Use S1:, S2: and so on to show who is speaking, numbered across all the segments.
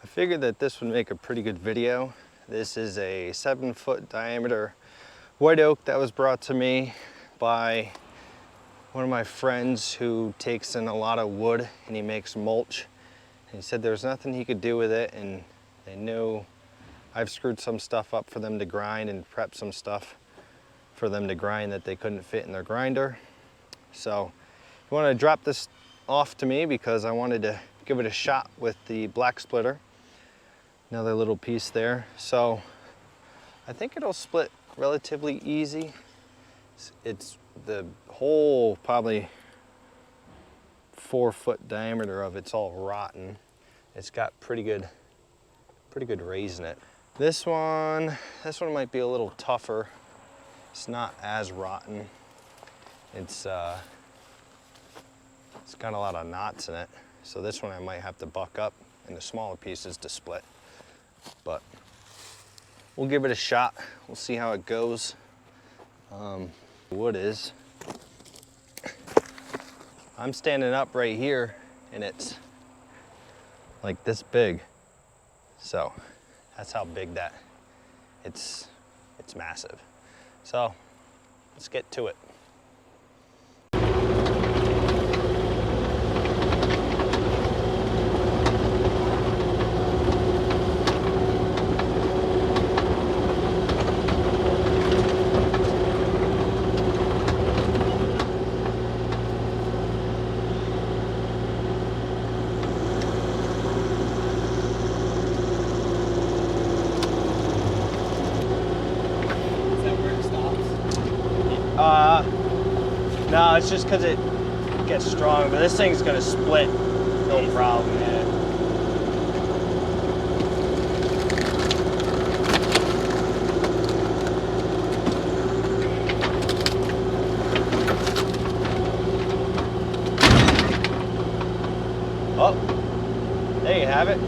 S1: figured that this would make a pretty good video. This is a 7-foot diameter white oak that was brought to me by one of my friends who takes in a lot of wood and he makes mulch. And he said there's nothing he could do with it, and they knew I've screwed some stuff up for them to grind and prepped some stuff for them to grind that they couldn't fit in their grinder. So he wanted to drop this off to me because I wanted to give it a shot with the black splitter. Another little piece there. So I think it'll split relatively easy. It's the whole probably 4-foot diameter of it's all rotten. It's got pretty good raise in it. This one might be a little tougher. It's not as rotten. It's got a lot of knots in it. So this one I might have to buck up in the smaller pieces to split. But we'll give it a shot. We'll see how it goes. Wood is. I'm standing up right here and it's like this big. So that's how big that, it's massive. So let's get to it. No, it's just because it gets strong, but this thing's gonna split, no problem, man. Oh, there you have it.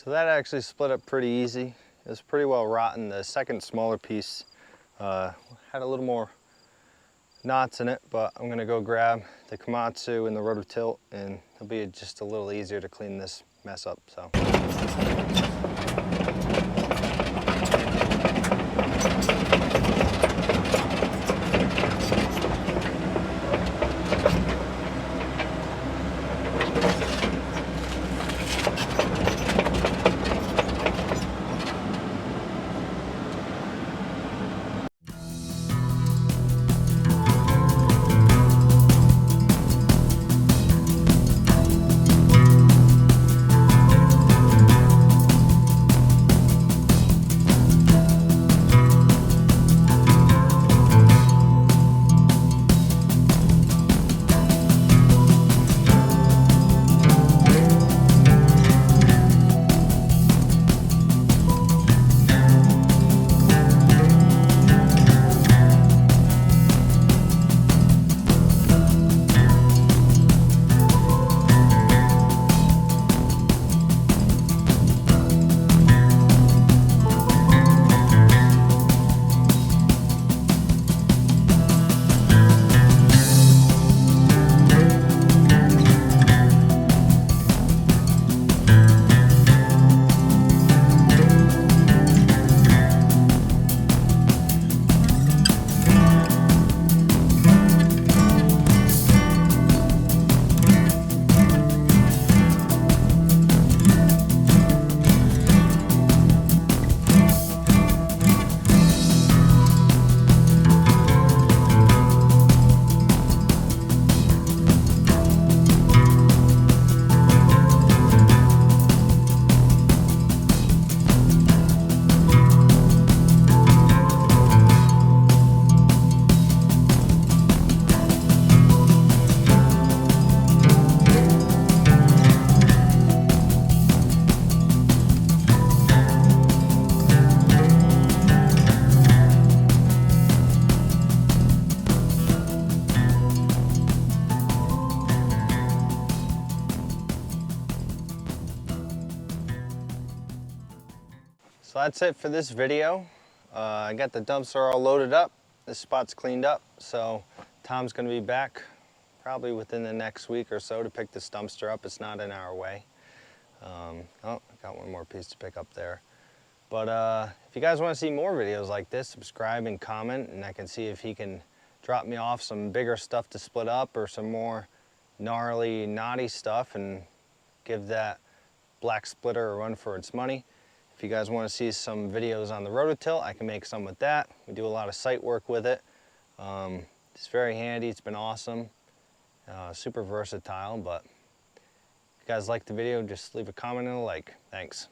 S1: So that actually split up pretty easy. It was pretty well rotten. The second smaller piece had a little more knots in it, but I'm gonna go grab the Komatsu and the Rototilt, and it'll be just a little easier to clean this mess up. So. So that's it for this video. I got the dumpster all loaded up. This spot's cleaned up, so Tom's gonna be back probably within the next week or so to pick this dumpster up. It's not an hour away. Oh, I got one more piece to pick up there. But if you guys want to see more videos like this, subscribe and comment, and I can see if he can drop me off some bigger stuff to split up or some more gnarly, knotty stuff and give that black splitter a run for its money. If you guys want to see some videos on the Rototilt, I can make some with that. We do a lot of site work with it. It's very handy, it's been awesome. Super versatile, but if you guys like the video, just leave a comment and a like. Thanks.